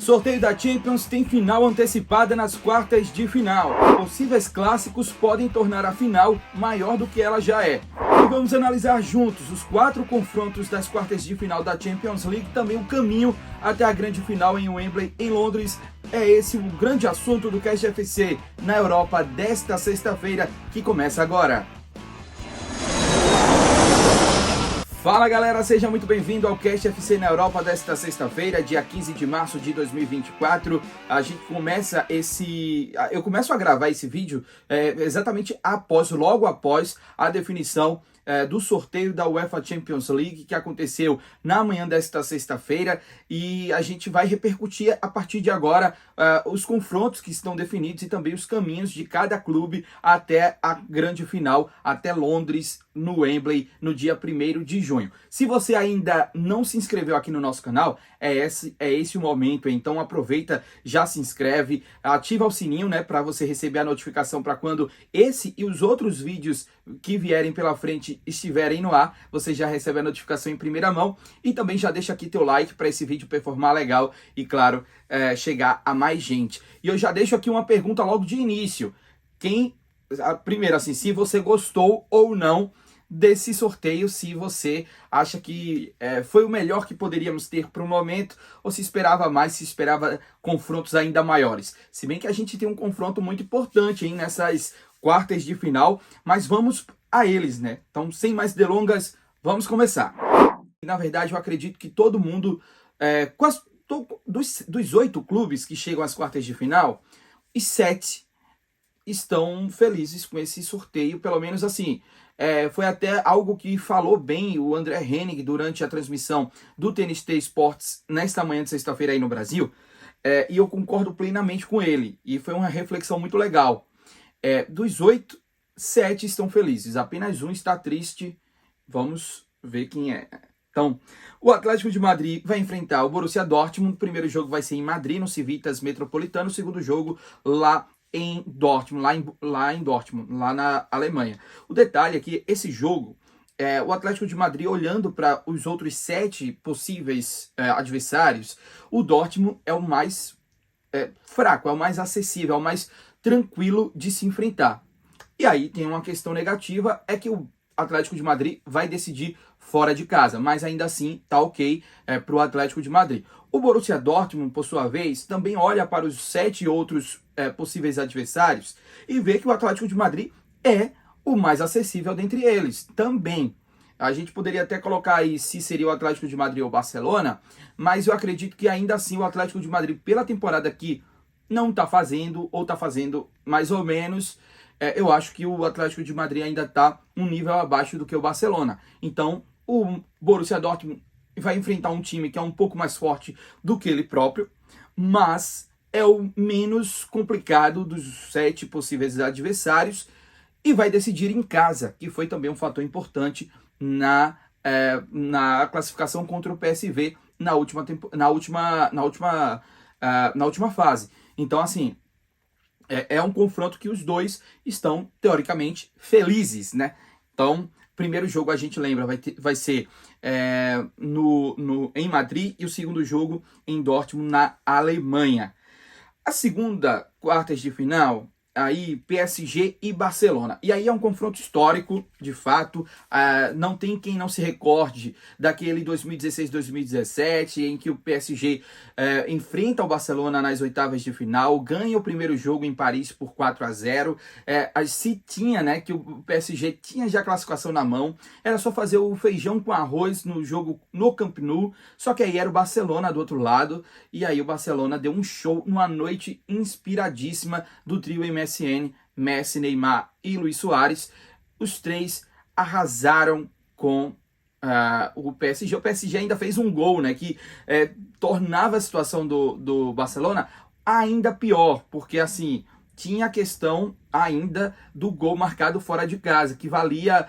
Sorteio da Champions tem final antecipada nas quartas de final. Possíveis clássicos podem tornar a final maior do que ela já é. E vamos analisar juntos os 4 confrontos das quartas de final da Champions League, também o caminho até a grande final em Wembley, em Londres. É esse o grande assunto do Cast FC na Europa desta sexta-feira, que começa agora. Fala galera, seja muito bem-vindo ao Cast FC na Europa desta sexta-feira, dia 15 de março de 2024. Eu começo a gravar esse vídeo exatamente logo após a definição do sorteio da UEFA Champions League, que aconteceu na manhã desta sexta-feira, e a gente vai repercutir a partir de agora os confrontos que estão definidos e também os caminhos de cada clube até a grande final, até Londres, no Wembley, no dia 1º de junho. Se você ainda não se inscreveu aqui no nosso canal, é esse o momento, então aproveita, já se inscreve, ativa o sininho, né, para você receber a notificação para quando esse e os outros vídeos que vierem pela frente estiverem no ar, você já recebe a notificação em primeira mão, e também já deixa aqui teu like para esse vídeo performar legal e, claro, chegar a mais gente. E eu já deixo aqui uma pergunta logo de início. Primeiro, assim, se você gostou ou não desse sorteio, se você acha que foi o melhor que poderíamos ter para o momento, ou se esperava mais, se esperava confrontos ainda maiores. Se bem que a gente tem um confronto muito importante, hein, nessas quartas de final, mas vamos a eles, né? Então, sem mais delongas, vamos começar. Na verdade, eu acredito que todo mundo, dos 8 clubes que chegam às quartas de final, os 7 estão felizes com esse sorteio, pelo menos assim. Foi até algo que falou bem o André Henning durante a transmissão do TNT Sports nesta manhã de sexta-feira aí no Brasil, e eu concordo plenamente com ele, e foi uma reflexão muito legal. Dos 8, 7 estão felizes, apenas um está triste. Vamos ver quem é. Então, o Atlético de Madrid vai enfrentar o Borussia Dortmund. O primeiro jogo vai ser em Madrid, no Civitas Metropolitano. O segundo jogo lá em Dortmund, lá em Dortmund, lá na Alemanha. O detalhe é que esse jogo, o Atlético de Madrid, olhando para os outros 7 possíveis adversários, o Dortmund é o mais fraco, é o mais acessível, é o mais tranquilo de se enfrentar. E aí tem uma questão negativa, é que o Atlético de Madrid vai decidir fora de casa, mas ainda assim tá ok para o Atlético de Madrid. O Borussia Dortmund, por sua vez, também olha para os 7 outros possíveis adversários e vê que o Atlético de Madrid é o mais acessível dentre eles também. A gente poderia até colocar aí se seria o Atlético de Madrid ou o Barcelona, mas eu acredito que ainda assim o Atlético de Madrid, pela temporada que não está fazendo, ou está fazendo mais ou menos, eu acho que o Atlético de Madrid ainda está um nível abaixo do que o Barcelona. Então, o Borussia Dortmund vai enfrentar um time que é um pouco mais forte do que ele próprio, mas é o menos complicado dos 7 possíveis adversários e vai decidir em casa, que foi também um fator importante na classificação contra o PSV na última fase. Então, assim, é um confronto que os dois estão, teoricamente, felizes, né? Então, primeiro jogo, a gente lembra, vai ser em Madrid, e o segundo jogo em Dortmund, na Alemanha. A segunda quartas de final, aí PSG e Barcelona. E aí é um confronto histórico, de fato. Não tem quem não se recorde daquele 2016-2017, em que o PSG enfrenta o Barcelona nas oitavas de final, ganha o primeiro jogo em Paris por 4-0. Se tinha, né, que o PSG tinha já a classificação na mão, era só fazer o feijão com arroz no jogo no Camp Nou, só que aí era o Barcelona do outro lado, e aí o Barcelona deu um show numa noite inspiradíssima do trio MSN, Messi, Neymar e Luis Suárez. Os 3 arrasaram com o PSG. O PSG ainda fez um gol, né, que tornava a situação do Barcelona ainda pior, porque assim, tinha a questão ainda do gol marcado fora de casa, que valia,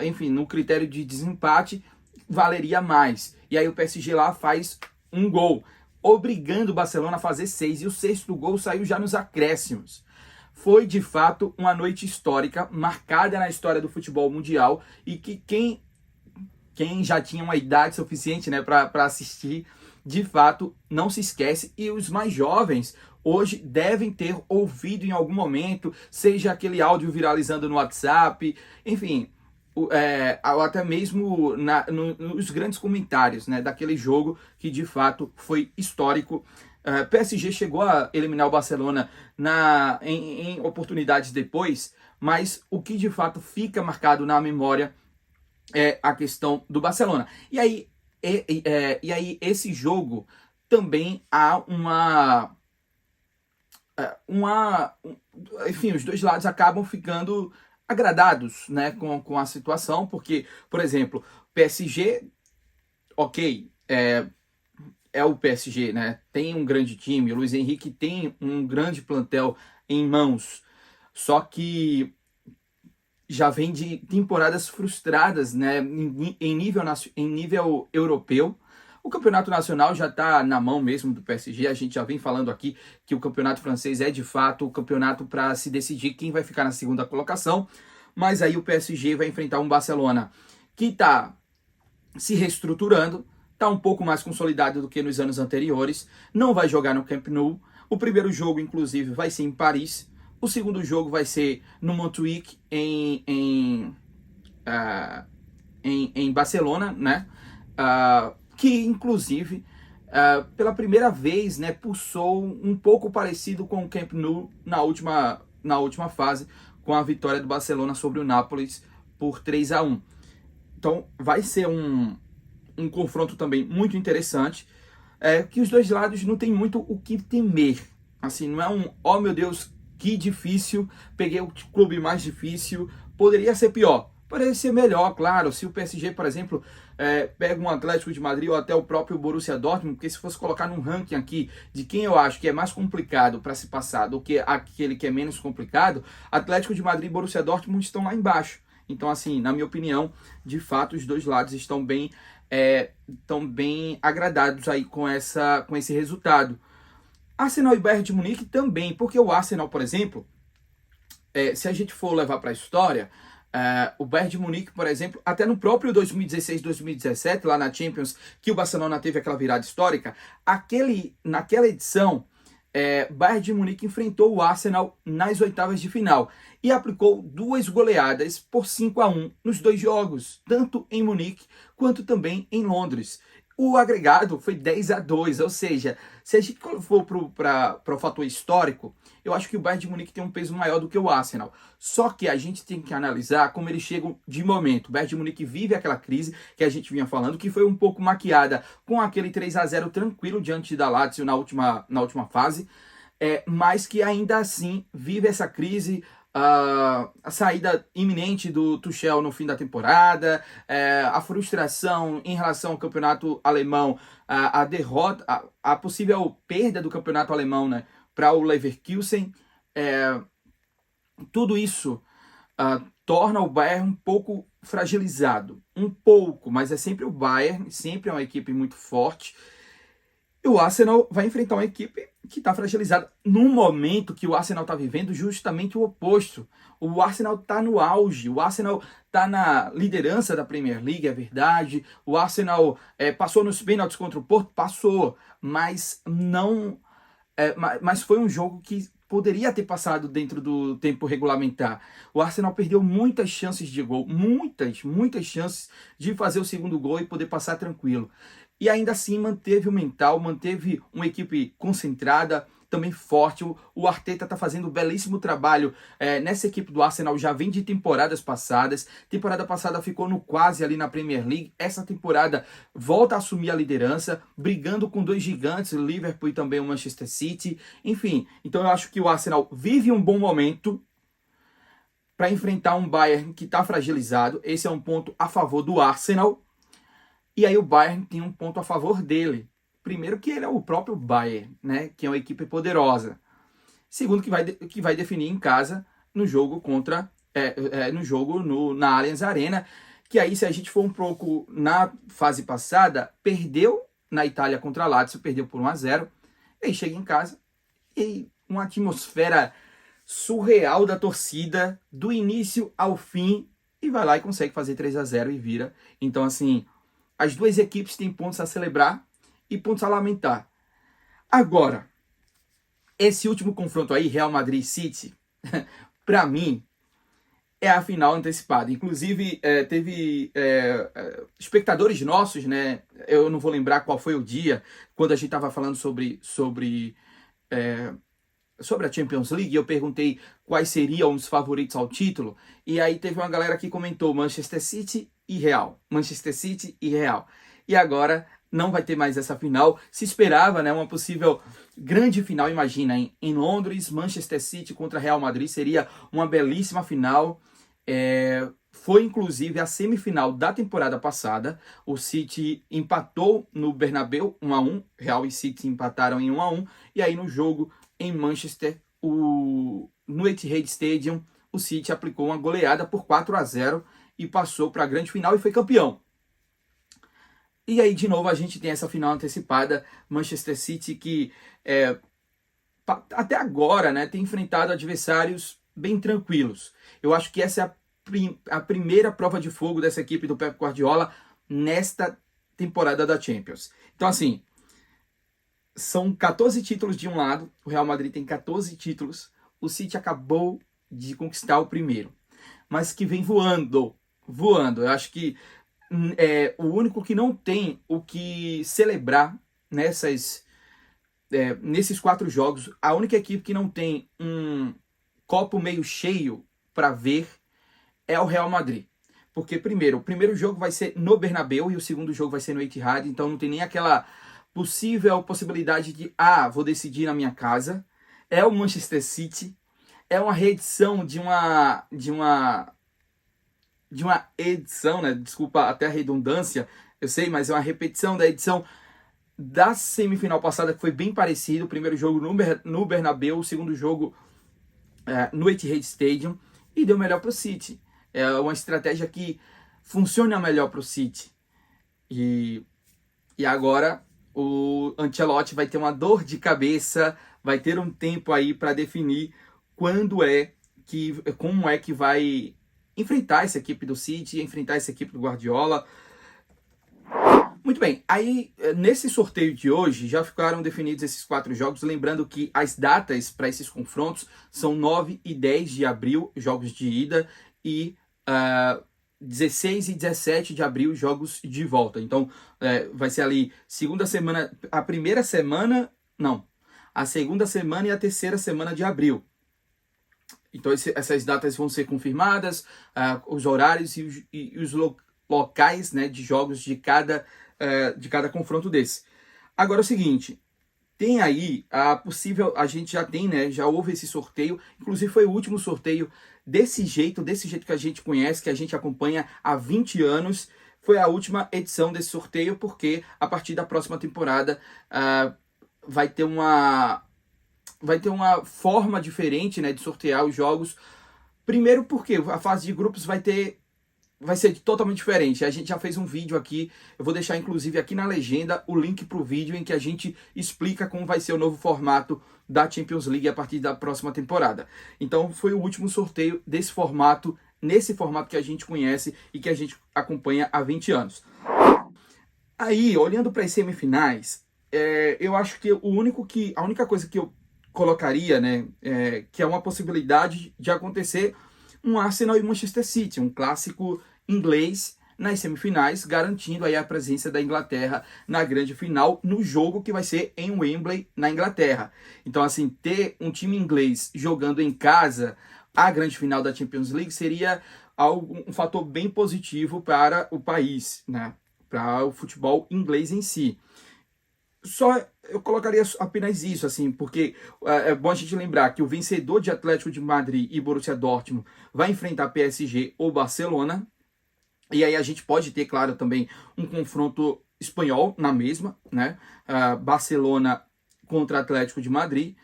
enfim, no critério de desempate, valeria mais. E aí o PSG lá faz um gol, obrigando o Barcelona a fazer 6, e o 6º gol saiu já nos acréscimos. Foi, de fato, uma noite histórica, marcada na história do futebol mundial, e que quem já tinha uma idade suficiente, né, para assistir, de fato, não se esquece. E os mais jovens hoje devem ter ouvido em algum momento, seja aquele áudio viralizando no WhatsApp, enfim, ou até mesmo nos grandes comentários, né, daquele jogo que de fato foi histórico. PSG chegou a eliminar o Barcelona em oportunidades depois, mas o que de fato fica marcado na memória é a questão do Barcelona. E aí esse jogo também há enfim, os dois lados acabam ficando agradados, né, com a situação, porque, por exemplo, PSG, ok, é o PSG, né, tem um grande time, o Luiz Henrique tem um grande plantel em mãos, só que já vem de temporadas frustradas, né, em nível europeu. O campeonato nacional já está na mão mesmo do PSG. A gente já vem falando aqui que o campeonato francês é de fato o campeonato para se decidir quem vai ficar na segunda colocação. Mas aí o PSG vai enfrentar um Barcelona que está se reestruturando, está um pouco mais consolidado do que nos anos anteriores, não vai jogar no Camp Nou. O primeiro jogo, inclusive, vai ser em Paris. O segundo jogo vai ser no Montjuic, em Barcelona, né? Que, inclusive, pela primeira vez, né, pulsou um pouco parecido com o Camp Nou na última fase, com a vitória do Barcelona sobre o Nápoles por 3-1. Então, vai ser um confronto também muito interessante, que os dois lados não tem muito o que temer. Assim, não é oh meu Deus, que difícil, peguei o clube mais difícil, poderia ser pior. Poderia ser melhor, claro, se o PSG, por exemplo, pega um Atlético de Madrid ou até o próprio Borussia Dortmund, porque se fosse colocar num ranking aqui de quem eu acho que é mais complicado para se passar do que aquele que é menos complicado, Atlético de Madrid e Borussia Dortmund estão lá embaixo. Então, assim, na minha opinião, de fato, os dois lados estão bem agradados aí com esse resultado. Arsenal e Bayern de Munique também, porque o Arsenal, por exemplo, se a gente for levar para a história, o Bayern de Munique, por exemplo, até no próprio 2016-2017, lá na Champions, que o Barcelona teve aquela virada histórica, naquela edição, Bayern de Munique enfrentou o Arsenal nas oitavas de final e aplicou 2 goleadas por 5-1 nos 2 jogos, tanto em Munique quanto também em Londres. O agregado foi 10-2, ou seja, se a gente for para o fator histórico, eu acho que o Bayern de Munique tem um peso maior do que o Arsenal. Só que a gente tem que analisar como eles chegam de momento. O Bayern de Munique vive aquela crise que a gente vinha falando, que foi um pouco maquiada com aquele 3-0 tranquilo diante da Lazio na última fase, mas que ainda assim vive essa crise. A saída iminente do Tuchel no fim da temporada, a frustração em relação ao campeonato alemão, a derrota, a possível perda do campeonato alemão, né, para o Leverkusen, tudo isso torna o Bayern um pouco fragilizado, um pouco, mas é sempre o Bayern, sempre é uma equipe muito forte. E o Arsenal vai enfrentar uma equipe que está fragilizada num momento que o Arsenal está vivendo justamente o oposto. O Arsenal está no auge, o Arsenal está na liderança da Premier League, é verdade. O Arsenal passou nos pênaltis contra o Porto, passou, mas não, mas foi um jogo que poderia ter passado dentro do tempo regulamentar. O Arsenal perdeu muitas chances de gol, muitas chances de fazer o segundo gol e poder passar tranquilo. E ainda assim manteve o mental, manteve uma equipe concentrada, também forte. O Arteta está fazendo um belíssimo trabalho nessa equipe do Arsenal, já vem de temporadas passadas. Temporada passada ficou no quase ali na Premier League. Essa temporada volta a assumir a liderança, brigando com 2 gigantes, o Liverpool e também o Manchester City. Enfim, então eu acho que o Arsenal vive um bom momento para enfrentar um Bayern que está fragilizado. Esse é um ponto a favor do Arsenal. E aí o Bayern tem um ponto a favor dele. Primeiro que ele é o próprio Bayern, né, que é uma equipe poderosa. Segundo que vai definir em casa no jogo na Allianz Arena, que aí se a gente for um pouco na fase passada, perdeu na Itália contra a Lazio, perdeu por 1-0, e aí chega em casa e uma atmosfera surreal da torcida do início ao fim e vai lá e consegue fazer 3-0 e vira. Então assim, as duas equipes têm pontos a celebrar e pontos a lamentar. Agora, esse último confronto aí, Real Madrid e City, para mim, é a final antecipada. Inclusive, teve espectadores nossos, né? Eu não vou lembrar qual foi o dia, quando a gente estava falando sobre a Champions League, eu perguntei quais seriam os favoritos ao título, e aí teve uma galera que comentou Manchester City e Real. Manchester City e Real. E agora não vai ter mais essa final. Se esperava, né, uma possível grande final, imagina, em Londres, Manchester City contra Real Madrid, seria uma belíssima final. Foi inclusive a semifinal da temporada passada. O City empatou no Bernabéu 1-1, Real e City empataram em 1-1, e aí no jogo em Manchester, no Etihad Stadium, o City aplicou uma goleada por 4-0 e passou para a grande final e foi campeão. E aí, de novo, a gente tem essa final antecipada, Manchester City, que até agora, né, tem enfrentado adversários bem tranquilos. Eu acho que essa é a primeira prova de fogo dessa equipe do Pep Guardiola nesta temporada da Champions. Então, assim, são 14 títulos de um lado, o Real Madrid tem 14 títulos, o City acabou de conquistar o primeiro, mas que vem voando. Eu acho que o único que não tem o que celebrar nesses 4 jogos, a única equipe que não tem um copo meio cheio para ver é o Real Madrid. Porque, primeiro, o primeiro jogo vai ser no Bernabéu e o segundo jogo vai ser no Etihad, então não tem nem aquela possibilidade de, vou decidir na minha casa. É o Manchester City, é uma reedição de uma edição, né? Desculpa até a redundância, eu sei, mas é uma repetição da edição da semifinal passada, que foi bem parecido. O primeiro jogo no Bernabéu, o segundo jogo no Etihad Stadium, e deu melhor para o City. É uma estratégia que funciona melhor para o City. E agora o Ancelotti vai ter uma dor de cabeça, vai ter um tempo aí para definir como é que vai enfrentar essa equipe do City, enfrentar essa equipe do Guardiola. Muito bem, aí nesse sorteio de hoje já ficaram definidos esses 4 jogos, lembrando que as datas para esses confrontos são 9 e 10 de abril, jogos de ida, e 16 e 17 de abril, jogos de volta. Então vai ser ali segunda semana, a segunda semana e a terceira semana de abril. Então essas datas vão ser confirmadas, os horários e os locais, né, de jogos de cada confronto desse. Agora é o seguinte, tem aí a gente já tem, né, já houve esse sorteio, inclusive foi o último sorteio desse jeito que a gente conhece, que a gente acompanha há 20 anos, foi a última edição desse sorteio, porque a partir da próxima temporada vai ter uma forma diferente, né, de sortear os jogos. Primeiro porque a fase de grupos vai ser totalmente diferente. A gente já fez um vídeo aqui, eu vou deixar inclusive aqui na legenda o link para o vídeo em que a gente explica como vai ser o novo formato da Champions League a partir da próxima temporada. Então foi o último sorteio desse formato, nesse formato que a gente conhece e que a gente acompanha há 20 anos. Aí, olhando para as semifinais, eu acho que a única coisa que eu colocaria, né, que é uma possibilidade de acontecer um Arsenal e Manchester City, um clássico inglês nas semifinais, garantindo aí a presença da Inglaterra na grande final, no jogo que vai ser em Wembley, na Inglaterra. Então, assim, ter um time inglês jogando em casa a grande final da Champions League seria um fator bem positivo para o país, né, para o futebol inglês em si. Só eu colocaria apenas isso, assim, porque é bom a gente lembrar que o vencedor de Atlético de Madrid e Borussia Dortmund vai enfrentar PSG ou Barcelona, e aí a gente pode ter, claro, também um confronto espanhol na mesma, né? Barcelona contra Atlético de Madrid,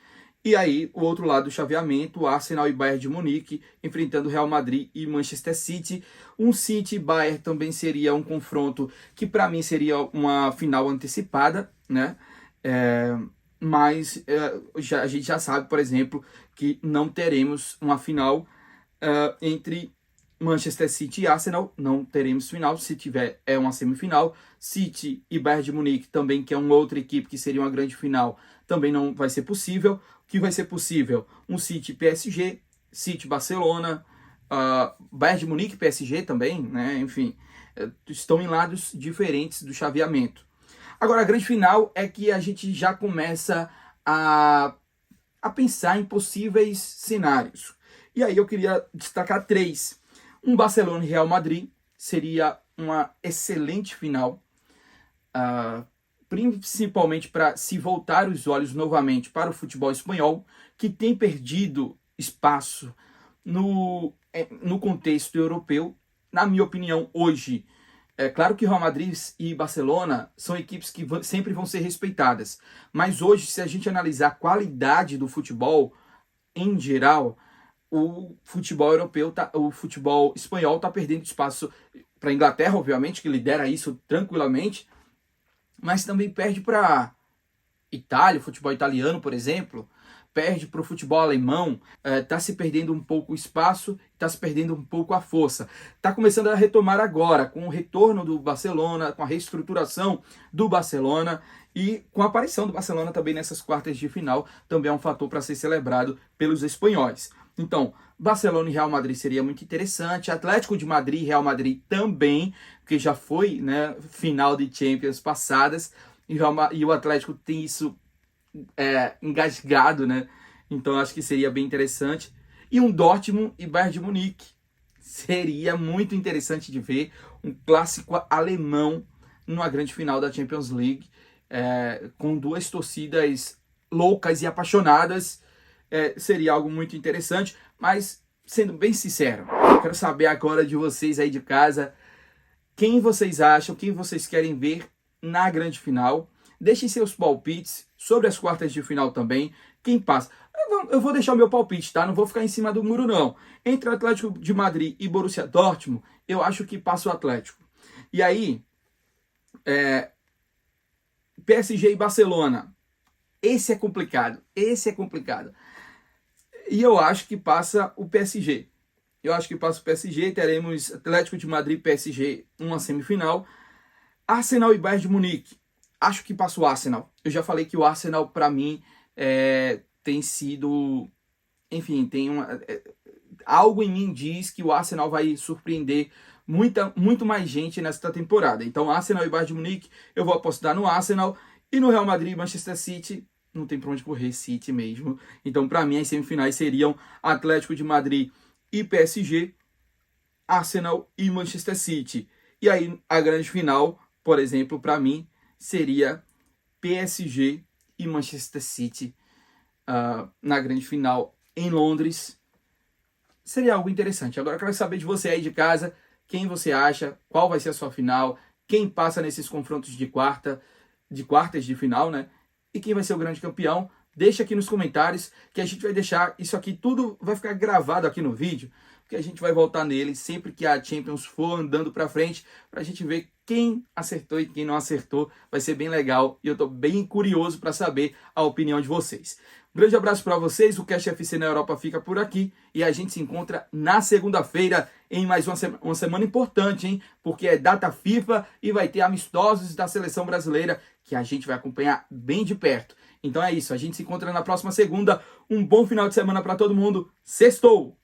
e aí o outro lado do chaveamento, Arsenal e Bayern de Munique, enfrentando Real Madrid e Manchester City. Um City e Bayern também seria um confronto que para mim seria uma final antecipada, né? Mas a gente já sabe, por exemplo, que não teremos uma final entre Manchester City e Arsenal, não teremos final. Se tiver, é uma semifinal. City e Bayern de Munique também, que é uma outra equipe que seria uma grande final, também não vai ser possível. O que vai ser possível? Um City PSG, City Barcelona, Bayern de Munique e PSG também, né? Enfim, estão em lados diferentes do chaveamento. Agora, a grande final é que a gente já começa a pensar em possíveis cenários. E aí eu queria destacar 3. Um Barcelona e Real Madrid seria uma excelente final, principalmente para se voltar os olhos novamente para o futebol espanhol, que tem perdido espaço no contexto europeu. Na minha opinião, hoje, é claro que Real Madrid e Barcelona são equipes que sempre vão ser respeitadas, mas hoje, se a gente analisar a qualidade do futebol em geral, o futebol europeu, o futebol espanhol está perdendo espaço para a Inglaterra, obviamente, que lidera isso tranquilamente, mas também perde para Itália, o futebol italiano, por exemplo, perde para o futebol alemão, está se perdendo um pouco o espaço, está se perdendo um pouco a força. Está começando a retomar agora, com o retorno do Barcelona, com a reestruturação do Barcelona e com a aparição do Barcelona também nessas quartas de final, também é um fator para ser celebrado pelos espanhóis. Então, Barcelona e Real Madrid seria muito interessante, Atlético de Madrid e Real Madrid também, porque já foi, né, final de Champions passadas, e o Atlético tem isso engasgado, né? Então acho que seria bem interessante. E um Dortmund e Bayern de Munique. Seria muito interessante de ver um clássico alemão numa grande final da Champions League, com 2 torcidas loucas e apaixonadas. Seria algo muito interessante, mas sendo bem sincero, eu quero saber agora de vocês aí de casa, quem vocês acham, quem vocês querem ver na grande final. Deixem seus palpites sobre as quartas de final também. Quem passa? Eu vou deixar o meu palpite, tá? Não vou ficar em cima do muro, não. Entre o Atlético de Madrid e Borussia Dortmund, eu acho que passa o Atlético. E aí, PSG e Barcelona. Esse é complicado. Esse é complicado. E eu acho que passa o PSG. Eu acho que passa o PSG. Teremos Atlético de Madrid e PSG uma semifinal. Arsenal e Bayern de Munique. Acho que passa o Arsenal. Eu já falei que o Arsenal, para mim, tem sido... Enfim, tem algo em mim diz que o Arsenal vai surpreender muito mais gente nesta temporada. Então, Arsenal e Bayern de Munique, eu vou apostar no Arsenal. E no Real Madrid e Manchester City, não tem pra onde correr, City mesmo. Então, para mim, as semifinais seriam Atlético de Madrid e PSG, Arsenal e Manchester City. E aí, a grande final, por exemplo, para mim, seria PSG e Manchester City na grande final em Londres. Seria algo interessante. Agora eu quero saber de você aí de casa, quem você acha, qual vai ser a sua final, quem passa nesses confrontos de quartas de final, né? E quem vai ser o grande campeão. Deixa aqui nos comentários que a gente vai deixar isso aqui, tudo vai ficar gravado aqui no vídeo, porque a gente vai voltar nele sempre que a Champions for andando para frente, para a gente ver quem acertou e quem não acertou. Vai ser bem legal e eu estou bem curioso para saber a opinião de vocês. Um grande abraço para vocês, o Cash FC na Europa fica por aqui e a gente se encontra na segunda-feira em mais uma semana importante, hein? Porque é data FIFA e vai ter amistosos da seleção brasileira que a gente vai acompanhar bem de perto. Então é isso, a gente se encontra na próxima segunda. Um bom final de semana para todo mundo. Sextou!